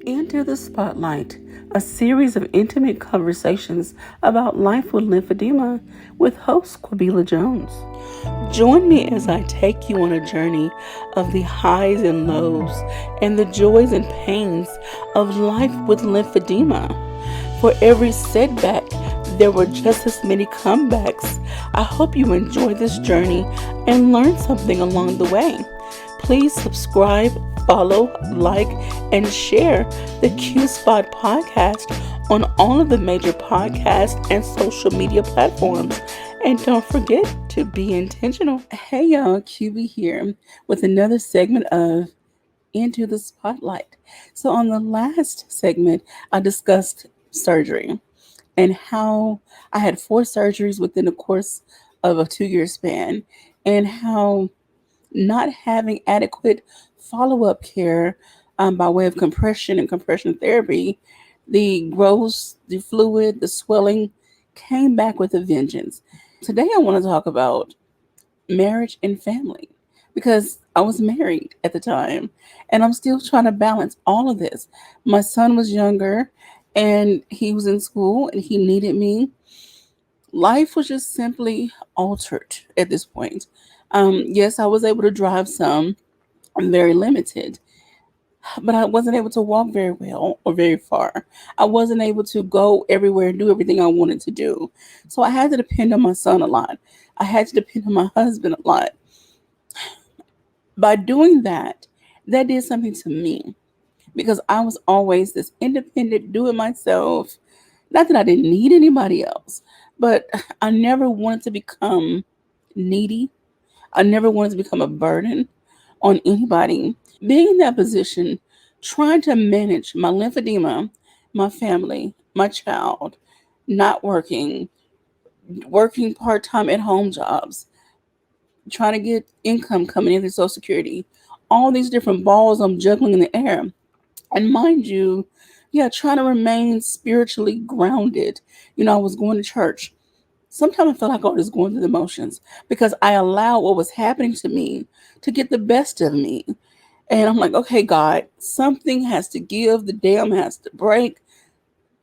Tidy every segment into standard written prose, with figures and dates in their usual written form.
Enter the Spotlight, a series of intimate conversations about life with lymphedema with host Quabila Jones. Join me as I take you on a journey of the highs and lows and the joys and pains of life with lymphedema. For every setback, there were just as many comebacks. I hope you enjoy this journey and learn something along the way. Please subscribe, follow, like, and share the Q Spot podcast on all of the major podcast and social media platforms. And don't forget to be intentional. Hey y'all, QB here with another segment of Into the Spotlight. So on the last segment, I discussed surgery and how I had 4 surgeries within the course of a 2-year span, and how not having adequate follow up care by way of compression and compression therapy, the growth, the fluid, the swelling came back with a vengeance. Today, I want to talk about marriage and family because I was married at the time and I'm still trying to balance all of this. My son was younger and he was in school and he needed me. Life was just simply altered at this point. Yes, I was able to drive some. I'm very limited, but I wasn't able to walk very well or very far. I wasn't able to go everywhere and do everything I wanted to do. So I had to depend on my son a lot. I had to depend on my husband a lot. By doing that, that did something to me because I was always this independent, do it myself. Not that I didn't need anybody else, but I never wanted to become needy. I never wanted to become a burden on anybody. Being in that position, trying to manage my lymphedema, my family, my child, not working, working part time at home jobs, trying to get income coming in through Social Security, all these different balls I'm juggling in the air. And mind you, yeah, trying to remain spiritually grounded. I was going to church. Sometimes I felt like I was going through the motions because I allowed what was happening to me to get the best of me. And I'm like, okay, God, something has to give. The dam has to break.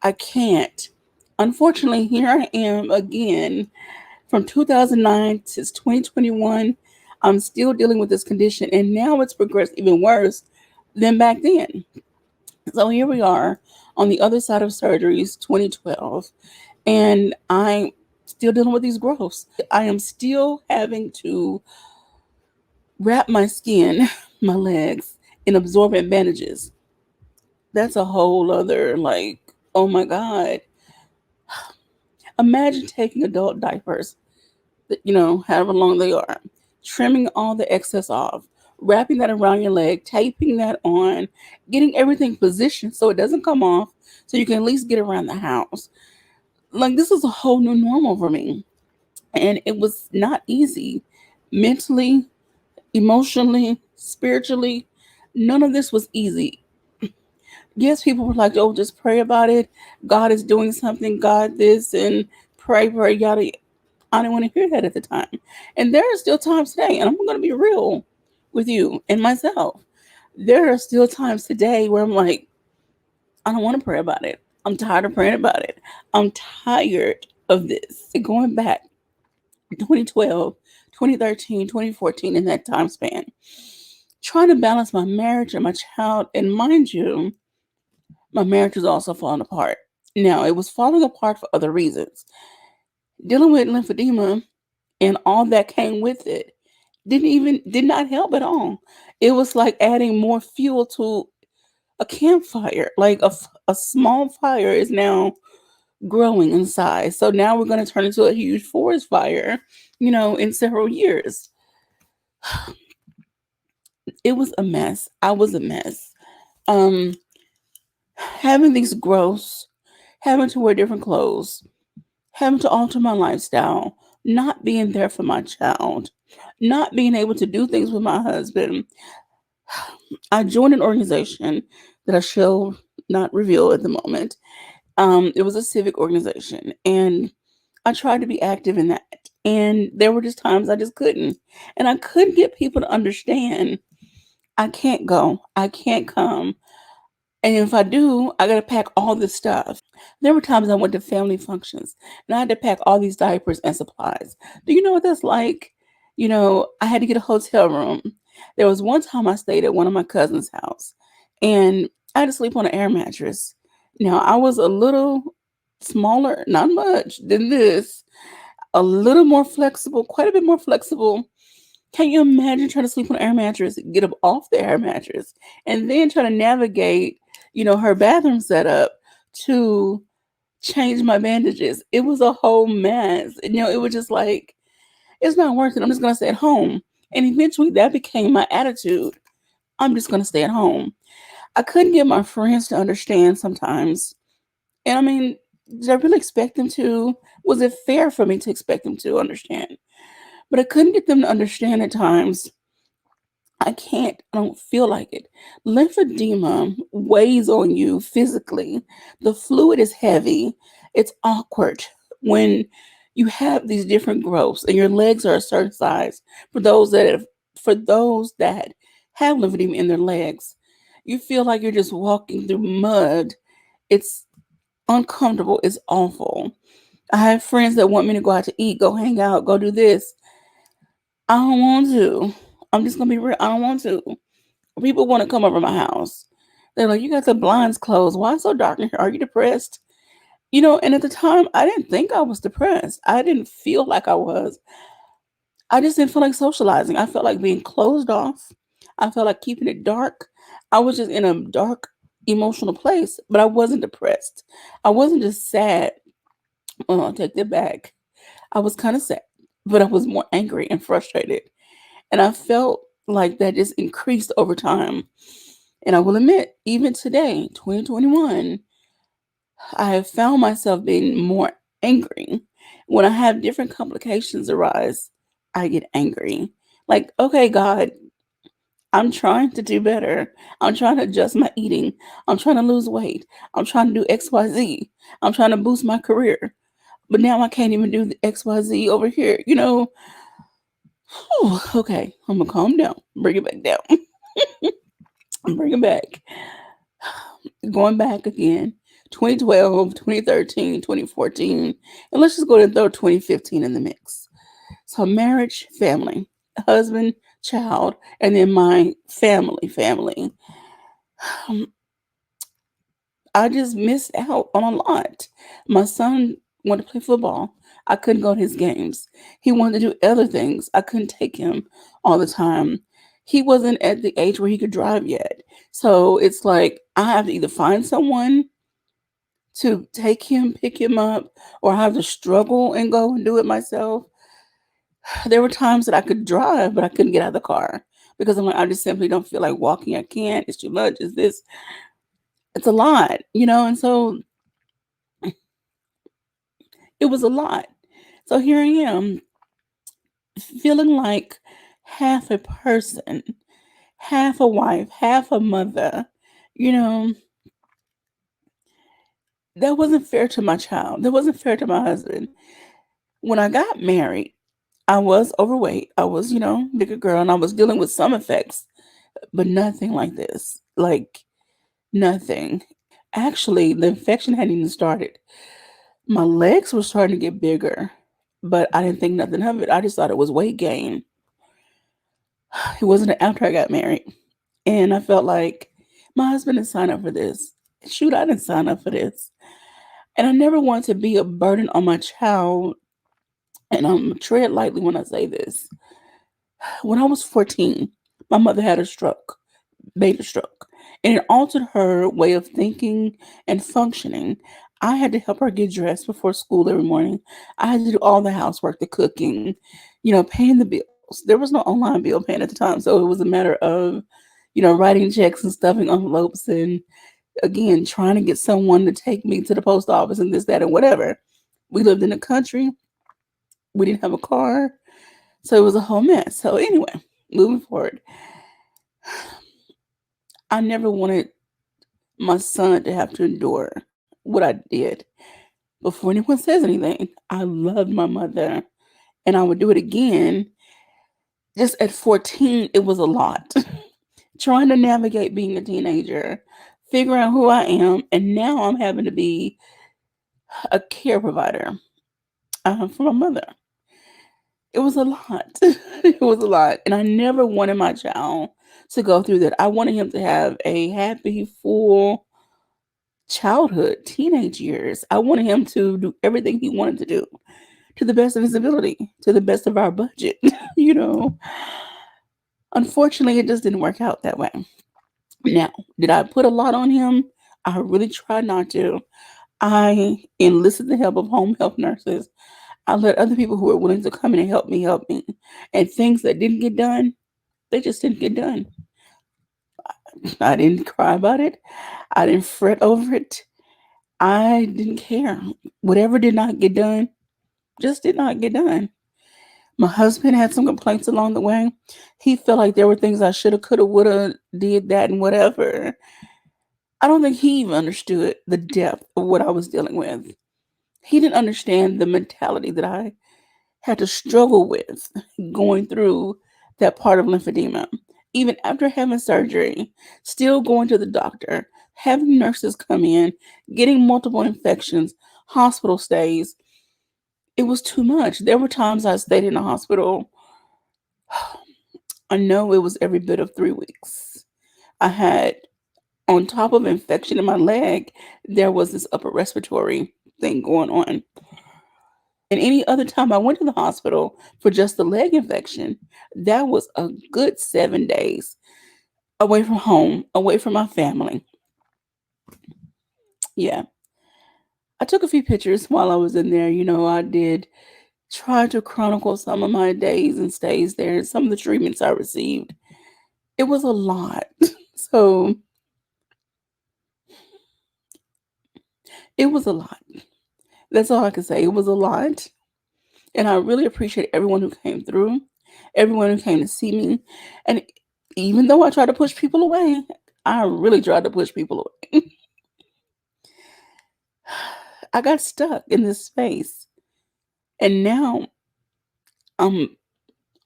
I can't. Unfortunately, here I am again from 2009 to 2021. I'm still dealing with this condition, and now it's progressed even worse than back then. So here we are on the other side of surgeries, 2012, and I'm still dealing with these growths. I am still having to wrap my skin, my legs, in absorbent bandages. That's a whole other, like, oh my God. Imagine taking adult diapers, however long they are, trimming all the excess off, wrapping that around your leg, taping that on, getting everything positioned so it doesn't come off, so you can at least get around the house. Like, this is a whole new normal for me. And it was not easy mentally, emotionally, spiritually. None of this was easy. Yes, people were like, oh, just pray about it. God is doing something, God this, and pray, yada. I didn't want to hear that at the time. And there are still times today, and I'm going to be real with you and myself. There are still times today where I'm like, I don't want to pray about it. I'm tired of praying about it. I'm tired of this. Going back 2012, 2013, 2014, in that time span, trying to balance my marriage and my child. And mind you, my marriage was also falling apart. Now, it was falling apart for other reasons. Dealing with lymphedema and all that came with it did not help at all. It was like adding more fuel to a campfire. Like a small fire is now growing in size. So now we're going to turn into a huge forest fire, in several years. It was a mess. I was a mess. Um, Having these growths, having to wear different clothes, having to alter my lifestyle, not being there for my child, not being able to do things with my husband. I joined an organization that I shall not reveal at the moment. It was a civic organization, and I tried to be active in that. And there were just times I just couldn't. And I couldn't get people to understand I can't go, I can't come. And if I do, I gotta pack all this stuff. There were times I went to family functions and I had to pack all these diapers and supplies. Do you know what that's like? I had to get a hotel room. There was one time I stayed at one of my cousin's house and I had to sleep on an air mattress. Now, I was a little smaller, not much, than this, a little more flexible, quite a bit more flexible. Can you imagine trying to sleep on an air mattress, get up off the air mattress, and then try to navigate, her bathroom setup to change my bandages? It was a whole mess. It was just like, it's not worth it. I'm just going to stay at home. And eventually that became my attitude. I'm just going to stay at home. I couldn't get my friends to understand sometimes. And I mean, did I really expect them to? Was it fair for me to expect them to understand? But I couldn't get them to understand at times. I can't. I don't feel like it. Lymphedema weighs on you physically. The fluid is heavy. It's awkward when you have these different growths and your legs are a certain size. For those that have lymphedema in their legs, you feel like you're just walking through mud. It's uncomfortable. It's awful. I have friends that want me to go out to eat, go hang out, go do this. I don't want to. I'm just gonna be real. I don't want to. People want to come over my house. They're like, "You got the blinds closed. Why it's so dark in here? Are you depressed?" And at the time, I didn't think I was depressed. I didn't feel like I was. I just didn't feel like socializing. I felt like being closed off. I felt like keeping it dark. I was just in a dark emotional place, but I wasn't depressed. I wasn't just sad. Well, I'll take that back. I was kind of sad, but I was more angry and frustrated. And I felt like that just increased over time. And I will admit, even today, 2021, I have found myself being more angry. When I have different complications arise, I get angry. Like, okay, God, I'm trying to do better. I'm trying to adjust my eating. I'm trying to lose weight. I'm trying to do XYZ. I'm trying to boost my career. But now I can't even do the XYZ over here. Whew, okay, I'm going to calm down. Bring it back down. Bring it back. Going back again, 2012, 2013, 2014, and let's just go ahead and throw 2015 in the mix. So marriage, family, husband, child, and then my family. Um, I just missed out on a lot. My son wanted to play football. I couldn't go to his games. He wanted to do other things. I couldn't take him all the time. He wasn't at the age where he could drive yet. So it's like I have to either find someone to take him, pick him up, or I have to struggle and go and do it myself. There were times that I could drive, but I couldn't get out of the car because I'm like, I just simply don't feel like walking. I can't. It's too much. It's this. It's a lot. And so it was a lot. So here I am, feeling like half a person, half a wife, half a mother. You know, that wasn't fair to my child. That wasn't fair to my husband. When I got married, I was overweight. I was, bigger girl, and I was dealing with some effects, but nothing like this. Like, nothing. Actually, the infection hadn't even started. My legs were starting to get bigger, but I didn't think nothing of it. I just thought it was weight gain. It wasn't after I got married. And I felt like my husband didn't sign up for this. Shoot, I didn't sign up for this. And I never wanted to be a burden on my child. And I'm tread lightly when I say this. When I was 14, my mother had a stroke, major stroke, and it altered her way of thinking and functioning. I had to help her get dressed before school every morning. I had to do all the housework, the cooking, paying the bills. There was no online bill paying at the time, so it was a matter of, writing checks and stuffing envelopes and again trying to get someone to take me to the post office and this, that, and whatever. We lived in the country. We didn't have a car. So it was a whole mess. So anyway, moving forward, I never wanted my son to have to endure what I did. Before anyone says anything, I loved my mother and I would do it again. Just at 14, it was a lot. Trying to navigate being a teenager, figure out who I am, and now I'm having to be a care provider for my mother. It was a lot. It was a lot. And I never wanted my child to go through that. I wanted him to have a happy, full childhood, teenage years. I wanted him to do everything he wanted to do to the best of his ability, to the best of our budget. you know, Unfortunately, it just didn't work out that way. Now, did I put a lot on him? I really tried not to. I enlisted the help of home health nurses. I let other people who were willing to come in and help me. And things that didn't get done, they just didn't get done. I didn't cry about it. I didn't fret over it. I didn't care. Whatever did not get done, just did not get done. My husband had some complaints along the way. He felt like there were things I shoulda, coulda, woulda, did that, and whatever. I don't think he even understood the depth of what I was dealing with. He didn't understand the mentality that I had to struggle with going through that part of lymphedema. Even after having surgery, still going to the doctor, having nurses come in, getting multiple infections, hospital stays. It was too much. There were times I stayed in the hospital. I know it was every bit of 3 weeks. I had, on top of infection in my leg, there was this upper respiratory thing going on. And any other time I went to the hospital for just the leg infection, that was a good 7 days away from home, away from my family. Yeah. I took a few pictures while I was in there. I did try to chronicle some of my days and stays there and some of the treatments I received. It was a lot. So it was a lot. That's all I can say. It was a lot. And I really appreciate everyone who came through, everyone who came to see me. And even though I tried to push people away, I really tried to push people away. I got stuck in this space. And now I'm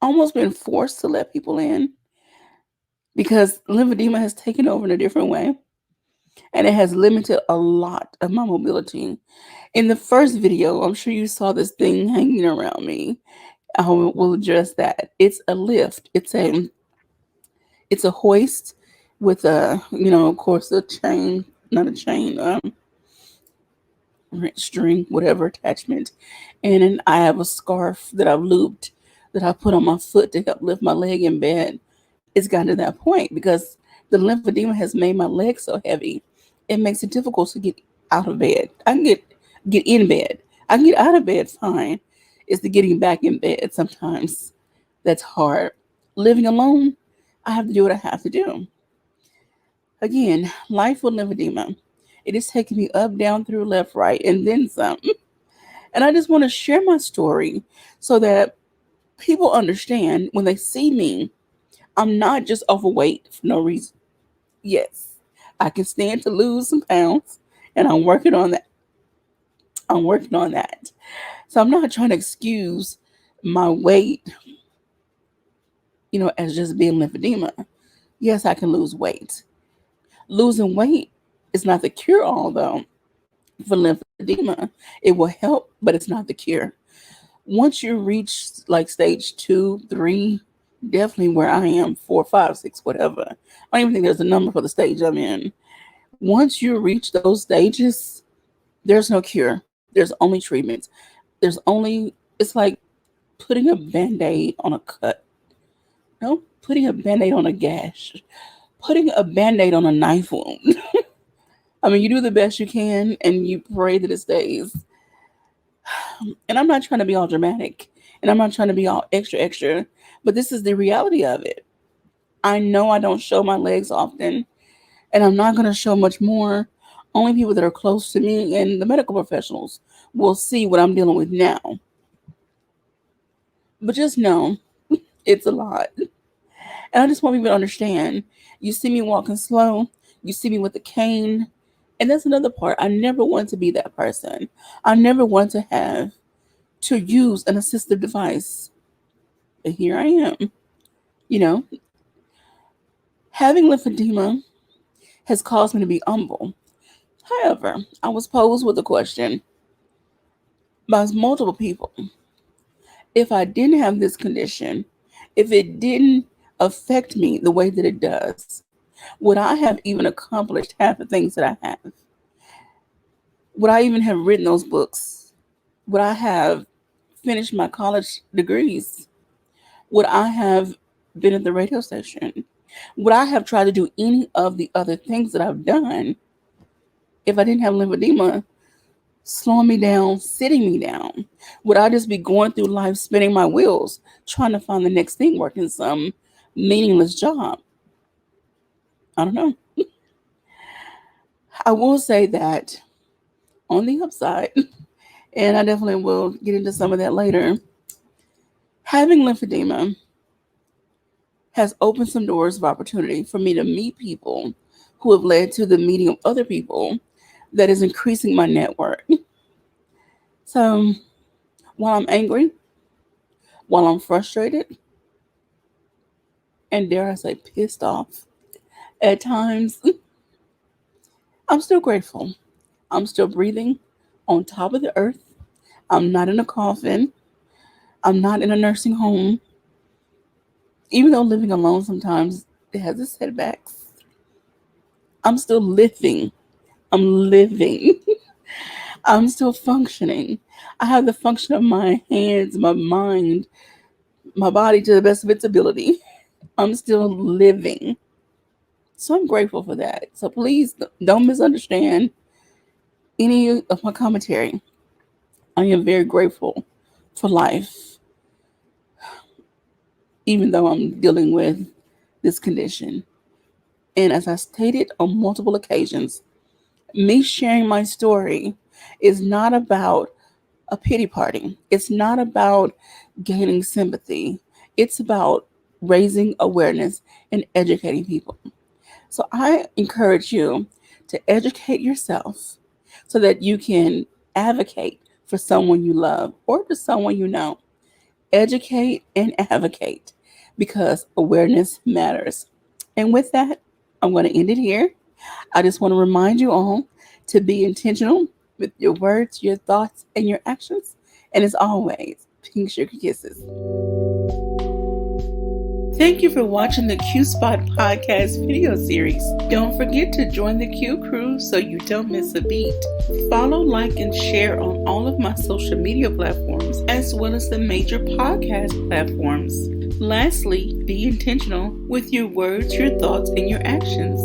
almost been forced to let people in because lymphedema has taken over in a different way. And it has limited a lot of my mobility. In the first video, I'm sure you saw this thing hanging around me. I will address that. It's a lift. It's a hoist with of course, a chain, not a chain, string, whatever attachment. And then I have a scarf that I've looped that I put on my foot to help lift my leg in bed. It's gotten to that point because the lymphedema has made my legs so heavy. It makes it difficult to get out of bed. I can get in bed. I can get out of bed fine. It's the getting back in bed sometimes that's hard. Living alone, I have to do what I have to do. Again, life with lymphedema. It is taking me up, down, through, left, right, and then some. And I just want to share my story so that people understand when they see me, I'm not just overweight for no reason. Yes, I can stand to lose some pounds, and I'm working on that. I'm working on that. So I'm not trying to excuse my weight, as just being lymphedema. Yes, I can lose weight. Losing weight is not the cure all, though, for lymphedema. It will help, but it's not the cure. Once you reach like stage 2, 3, definitely where I am, 4, 5, 6, whatever. I don't even think there's a number for the stage I'm in. Once you reach those stages, there's no cure. There's only treatments. It's like putting a band aid on a cut. No, putting a band aid on a gash. Putting a band aid on a knife wound. I mean, you do the best you can and you pray that it stays. And I'm not trying to be all dramatic and I'm not trying to be all extra, extra, but this is the reality of it. I know I don't show my legs often and I'm not going to show much more. Only people that are close to me and the medical professionals will see what I'm dealing with now. But just know it's a lot. And I just want people to understand. You see me walking slow, you see me with a cane. And that's another part. I never want to be that person. I never want to have to use an assistive device. And here I am. You know, Having lymphedema has caused me to be humble. However, I was posed with a question by multiple people. If I didn't have this condition, if it didn't affect me the way that it does, would I have even accomplished half the things that I have? Would I even have written those books? Would I have finished my college degrees? Would I have been at the radio station? Would I have tried to do any of the other things that I've done if I didn't have lymphedema slowing me down, sitting me down? Would I just be going through life spinning my wheels, trying to find the next thing, working some meaningless job? I don't know. I will say that on the upside, and I definitely will get into some of that later, having lymphedema has opened some doors of opportunity for me to meet people who have led to the meeting of other people that is increasing my network. So while I'm angry, while I'm frustrated, and dare I say pissed off at times, I'm still grateful. I'm still breathing on top of the earth. I'm not in a coffin. I'm not in a nursing home. Even though living alone sometimes it has its setbacks, I'm still living. I'm living. I'm still functioning. I have the function of my hands, my mind, my body to the best of its ability. I'm still living. So I'm grateful for that. So please don't misunderstand any of my commentary. I am very grateful for life, even though I'm dealing with this condition. And as I stated on multiple occasions, me sharing my story is not about a pity party. It's not about gaining sympathy. It's about raising awareness and educating people. So I encourage you to educate yourself so that you can advocate for someone you love or for someone you know. Educate and advocate because awareness matters. And with that, I'm going to end it here. I just want to remind you all to be intentional with your words, your thoughts, and your actions. And as always, pink sugar kisses. Thank you for watching the Q Spot podcast video series. Don't forget to join the Q crew so you don't miss a beat. Follow, like, and share on all of my social media platforms, as well as the major podcast platforms. Lastly, be intentional with your words, your thoughts, and your actions.